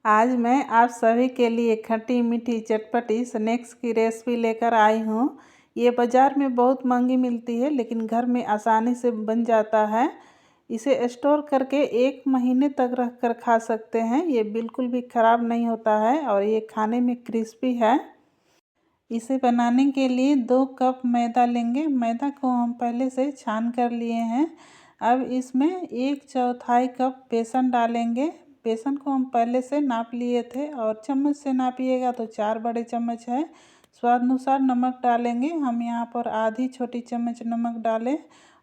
आज मैं आप सभी के लिए खट्टी मीठी चटपटी स्नैक्स की रेसिपी लेकर आई हूँ। ये बाज़ार में बहुत महंगी मिलती है लेकिन घर में आसानी से बन जाता है। इसे स्टोर करके 1 महीने तक रख कर खा सकते हैं। ये बिल्कुल भी ख़राब नहीं होता है और ये खाने में क्रिस्पी है। इसे बनाने के लिए 2 कप मैदा लेंगे। मैदा को हम पहले से छान कर लिए हैं। अब इसमें 1/4 कप बेसन डालेंगे। बेसन को हम पहले से नाप लिए थे और चम्मच से नापिएगा तो 4 बड़े चम्मच है। स्वाद अनुसार नमक डालेंगे। हम यहाँ पर आधी छोटी चम्मच नमक डालें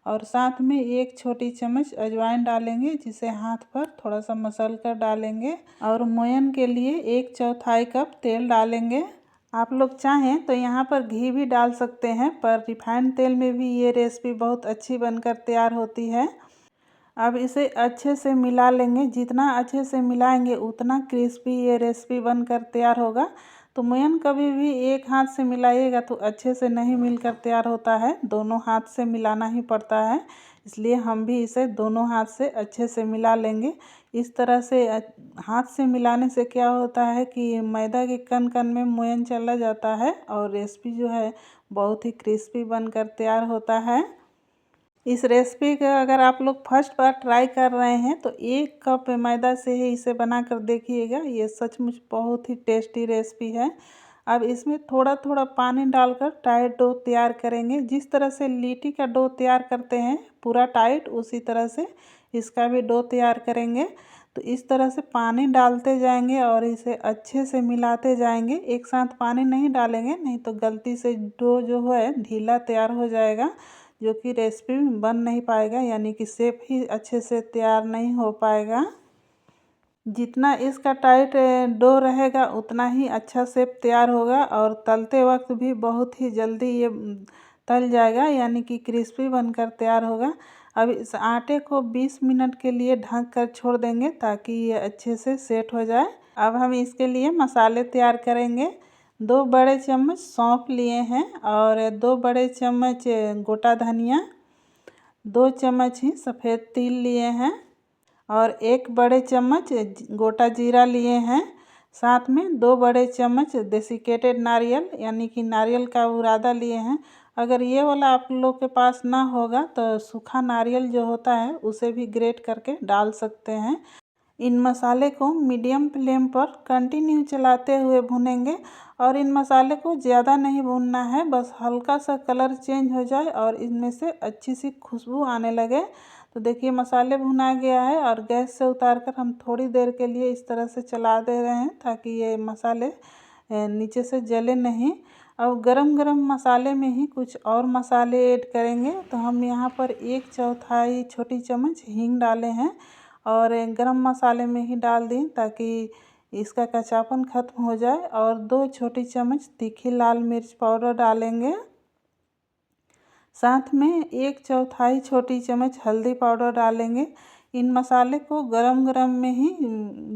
और साथ में 1 छोटी चम्मच अजवाइन डालेंगे, जिसे हाथ पर थोड़ा सा मसल कर डालेंगे। और मोयन के लिए 1/4 कप तेल डालेंगे। आप लोग चाहें तो यहाँ पर घी भी डाल सकते हैं, पर रिफाइंड तेल में भी ये रेसिपी बहुत अच्छी बनकर तैयार होती है। अब इसे अच्छे से मिला लेंगे। जितना अच्छे से मिलाएंगे उतना क्रिस्पी ये रेसिपी बनकर तैयार होगा। तो मोयन कभी भी एक हाथ से मिलाइएगा तो अच्छे से नहीं मिलकर तैयार होता है, दोनों हाथ से मिलाना ही पड़ता है। इसलिए हम भी इसे दोनों हाथ से अच्छे से मिला लेंगे। इस तरह से हाथ से मिलाने से क्या होता है कि मैदा के कण कण में मोयन चला जाता है और रेसिपी जो है बहुत ही क्रिस्पी बनकर तैयार होता है। इस रेसिपी का अगर आप लोग फर्स्ट बार ट्राई कर रहे हैं तो 1 कप मैदा से ही इसे बना कर देखिएगा। ये सचमुच बहुत ही टेस्टी रेसिपी है। अब इसमें थोड़ा थोड़ा पानी डालकर टाइट डो तैयार करेंगे। जिस तरह से लिट्टी का डो तैयार करते हैं पूरा टाइट, उसी तरह से इसका भी डो तैयार करेंगे। तो इस तरह से पानी डालते जाएंगे और इसे अच्छे से मिलाते जाएंगे। एक साथ पानी नहीं डालेंगे, नहीं तो गलती से डो जो है ढीला तैयार हो जाएगा, जो कि रेसिपी बन नहीं पाएगा, यानी कि शेप ही अच्छे से तैयार नहीं हो पाएगा। जितना इसका टाइट डो रहेगा उतना ही अच्छा शेप तैयार होगा और तलते वक्त भी बहुत ही जल्दी ये तल जाएगा, यानी कि क्रिस्पी बनकर तैयार होगा। अब इस आटे को 20 मिनट के लिए ढक कर छोड़ देंगे ताकि ये अच्छे से सेट हो जाए। अब हम इसके लिए मसाले तैयार करेंगे। 2 बड़े चम्मच सौंफ लिए हैं और 2 बड़े चम्मच गोटा धनिया, 2 चम्मच ही सफ़ेद तिल लिए हैं और 1 बड़े चम्मच गोटा जीरा लिए हैं। साथ में 2 बड़े चम्मच डेसिकेटेड नारियल, यानी कि नारियल का बुरादा लिए हैं। अगर ये वाला आप लोग के पास ना होगा तो सूखा नारियल जो होता है उसे भी ग्रेट करके डाल सकते हैं। इन मसाले को मीडियम फ्लेम पर कंटिन्यू चलाते हुए भुनेंगे और इन मसाले को ज़्यादा नहीं भूनना है, बस हल्का सा कलर चेंज हो जाए और इनमें से अच्छी सी खुशबू आने लगे। तो देखिए मसाले भुना गया है और गैस से उतार कर हम थोड़ी देर के लिए इस तरह से चला दे रहे हैं ताकि ये मसाले नीचे से जले नहीं। अब गरम गरम मसाले में ही कुछ और मसाले ऐड करेंगे। तो हम यहाँ पर 1/4 छोटी चम्मच हींग डाले हैं और गरम मसाले में ही डाल दें ताकि इसका कच्चापन ख़त्म हो जाए। और 2 छोटी चम्मच तीखी लाल मिर्च पाउडर डालेंगे। साथ में 1/4 छोटी चम्मच हल्दी पाउडर डालेंगे। इन मसाले को गरम गरम में ही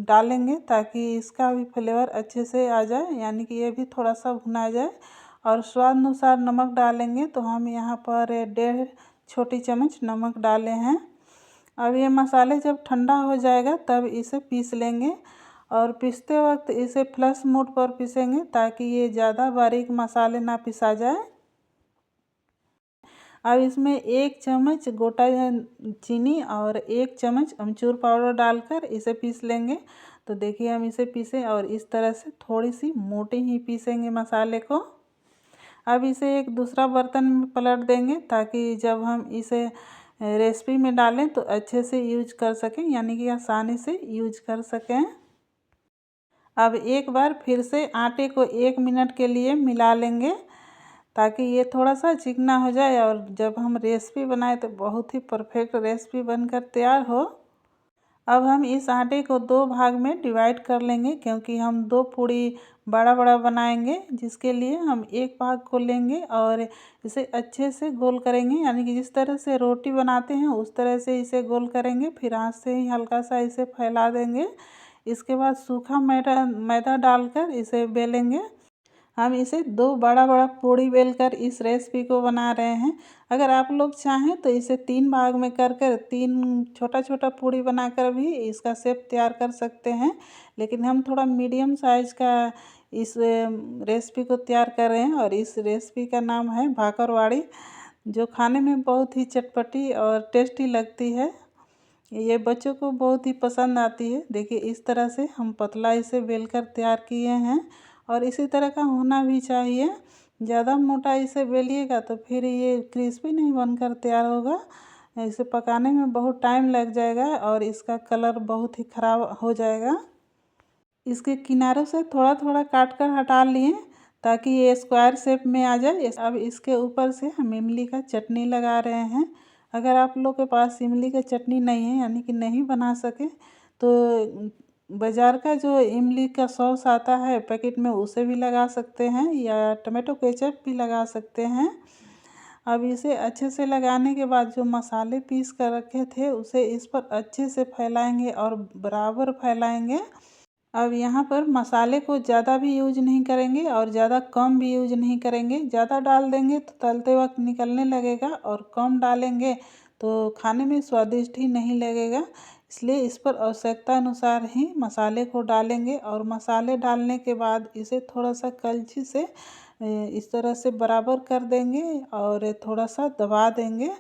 डालेंगे ताकि इसका भी फ्लेवर अच्छे से आ जाए, यानी कि ये भी थोड़ा सा भुना जाए। और स्वाद अनुसार नमक डालेंगे। तो हम यहाँ पर 1.5 छोटी चम्मच नमक डाले हैं। अब ये मसाले जब ठंडा हो जाएगा तब इसे पीस लेंगे और पीसते वक्त इसे फ्लश मोड पर पीसेंगे ताकि ये ज़्यादा बारीक मसाले ना पिसा जाए। अब इसमें 1 चम्मच गोटा चीनी और 1 चम्मच अमचूर पाउडर डालकर इसे पीस लेंगे। तो देखिए हम इसे पीसे और इस तरह से थोड़ी सी मोटी ही पीसेंगे मसाले को। अब इसे एक दूसरा बर्तन में पलट देंगे ताकि जब हम इसे रेसिपी में डालें तो अच्छे से यूज कर सकें, यानी कि आसानी से यूज कर सकें। अब एक बार फिर से आटे को 1 मिनट के लिए मिला लेंगे ताकि ये थोड़ा सा चिकना हो जाए और जब हम रेसिपी बनाए तो बहुत ही परफेक्ट रेसिपी बनकर तैयार हो। अब हम इस आटे को 2 भाग में डिवाइड कर लेंगे क्योंकि हम 2 पूड़ी बड़ा बड़ा बनाएंगे, जिसके लिए हम एक भाग को लेंगे और इसे अच्छे से गोल करेंगे, यानी कि जिस तरह से रोटी बनाते हैं उस तरह से इसे गोल करेंगे। फिर हाथ से ही हल्का सा इसे फैला देंगे। इसके बाद सूखा मैदा मैदा डालकर इसे बेलेंगे। हम इसे 2 बड़ा बड़ा पूड़ी बेलकर इस रेसिपी को बना रहे हैं। अगर आप लोग चाहें तो इसे 3 भाग में कर 3 छोटा छोटा पूड़ी बनाकर भी इसका शेप तैयार कर सकते हैं, लेकिन हम थोड़ा मीडियम साइज़ का इस रेसिपी को तैयार कर रहे हैं। और इस रेसिपी का नाम है भाकरवाड़ी, जो खाने में बहुत ही चटपटी और टेस्टी लगती है। ये बच्चों को बहुत ही पसंद आती है। देखिए इस तरह से हम पतला इसे बेलकर तैयार किए हैं, और इसी तरह का होना भी चाहिए। ज़्यादा मोटा इसे बेलिएगा तो फिर ये क्रिस्पी नहीं बनकर तैयार होगा, इसे पकाने में बहुत टाइम लग जाएगा और इसका कलर बहुत ही ख़राब हो जाएगा। इसके किनारों से थोड़ा थोड़ा काट कर हटा लिए ताकि ये स्क्वायर शेप में आ जाए। अब इसके ऊपर से हम इमली का चटनी लगा रहे हैं। अगर आप लोग के पास इमली का चटनी नहीं है, यानी कि नहीं बना सके, तो बाज़ार का जो इमली का सॉस आता है पैकेट में, उसे भी लगा सकते हैं, या टमाटो केचप भी लगा सकते हैं। अब इसे अच्छे से लगाने के बाद जो मसाले पीस कर रखे थे उसे इस पर अच्छे से फैलाएंगे और बराबर फैलाएंगे। अब यहाँ पर मसाले को ज़्यादा भी यूज नहीं करेंगे और ज़्यादा कम भी यूज नहीं करेंगे। ज़्यादा डाल देंगे तो तलते वक्त निकलने लगेगा, और कम डालेंगे तो खाने में स्वादिष्ट ही नहीं लगेगा। इसलिए इस पर आवश्यकता अनुसार ही मसाले को डालेंगे, और मसाले डालने के बाद इसे थोड़ा सा कलछी से इस तरह से बराबर कर देंगे और थोड़ा सा दबा देंगे।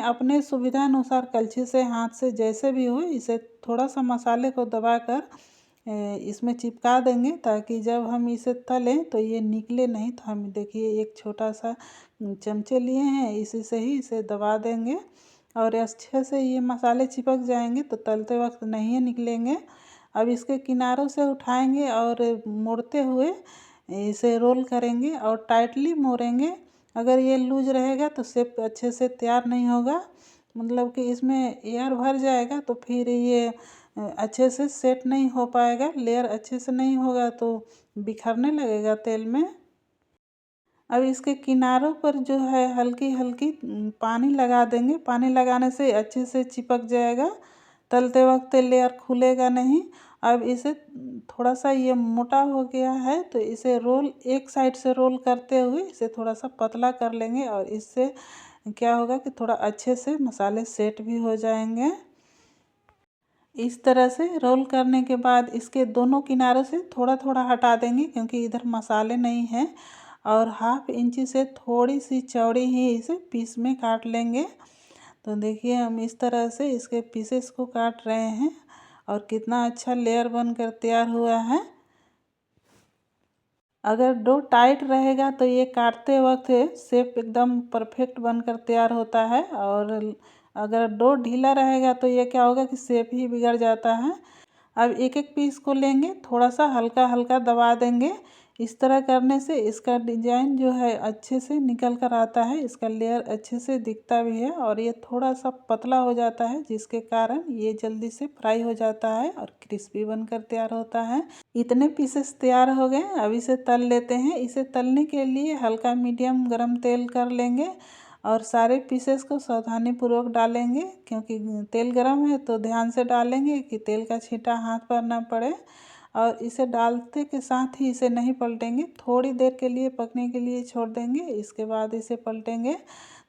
अपने सुविधा अनुसार कलछी से, हाथ से, जैसे भी हो, इसे थोड़ा सा मसाले को दबाकर इसमें चिपका देंगे, ताकि जब हम इसे तलें तो ये निकले नहीं। तो हम देखिए एक छोटा सा चमचे लिए हैं, इसी से ही इसे दबा देंगे और अच्छे से ये मसाले चिपक जाएंगे, तो तलते वक्त नहीं निकलेंगे। अब इसके किनारों से उठाएंगे और मोड़ते हुए इसे रोल करेंगे और टाइटली मोड़ेंगे। अगर ये लूज रहेगा तो शेप अच्छे से तैयार नहीं होगा, मतलब कि इसमें एयर भर जाएगा, तो फिर ये अच्छे से सेट नहीं हो पाएगा, लेयर अच्छे से नहीं होगा तो बिखरने लगेगा तेल में। अब इसके किनारों पर जो है हल्की हल्की पानी लगा देंगे। पानी लगाने से अच्छे से चिपक जाएगा, तलते वक्त लेयर खुलेगा नहीं। अब इसे थोड़ा सा ये मोटा हो गया है, तो इसे रोल, एक साइड से रोल करते हुए इसे थोड़ा सा पतला कर लेंगे, और इससे क्या होगा कि थोड़ा अच्छे से मसाले सेट भी हो जाएंगे। इस तरह से रोल करने के बाद इसके दोनों किनारों से थोड़ा थोड़ा हटा देंगे, क्योंकि इधर मसाले नहीं हैं, और 1/2 इंची से थोड़ी सी चौड़ी ही इसे पीस में काट लेंगे। तो देखिए हम इस तरह से इसके पीसेस को काट रहे हैं, और कितना अच्छा लेयर बनकर तैयार हुआ है। अगर डो टाइट रहेगा तो ये काटते वक्त शेप एकदम परफेक्ट बनकर तैयार होता है, और अगर डो ढीला रहेगा तो ये क्या होगा कि शेप ही बिगड़ जाता है। अब एक एक पीस को लेंगे, थोड़ा सा हल्का हल्का दबा देंगे। इस तरह करने से इसका डिजाइन जो है अच्छे से निकल कर आता है, इसका लेयर अच्छे से दिखता भी है, और ये थोड़ा सा पतला हो जाता है, जिसके कारण ये जल्दी से फ्राई हो जाता है और क्रिस्पी बनकर तैयार होता है। इतने पीसेस तैयार हो गए। अब इसे तल लेते हैं। इसे तलने के लिए हल्का मीडियम गरम तेल कर लेंगे, और सारे पीसेस को सावधानीपूर्वक डालेंगे, क्योंकि तेल गरम है तो ध्यान से डालेंगे कि तेल का छींटा हाथ पर ना पड़े। और इसे डालते के साथ ही इसे नहीं पलटेंगे, थोड़ी देर के लिए पकने के लिए छोड़ देंगे, इसके बाद इसे पलटेंगे।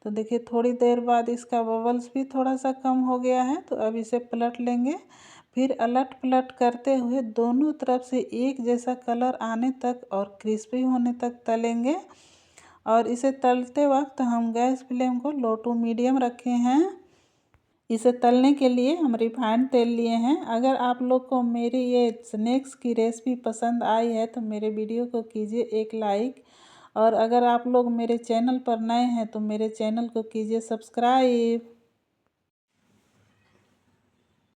तो देखिए थोड़ी देर बाद इसका बबल्स भी थोड़ा सा कम हो गया है, तो अब इसे पलट लेंगे। फिर अलट पलट करते हुए दोनों तरफ से एक जैसा कलर आने तक और क्रिस्पी होने तक तलेंगे। और इसे तलते वक्त हम गैस फ्लेम को लो टू मीडियम रखे हैं। इसे तलने के लिए हम रिफाइंड तेल लिए हैं। अगर आप लोग को मेरी ये स्नैक्स की रेसिपी पसंद आई है तो मेरे वीडियो को कीजिए एक लाइक, और अगर आप लोग मेरे चैनल पर नए हैं तो मेरे चैनल को कीजिए सब्सक्राइब।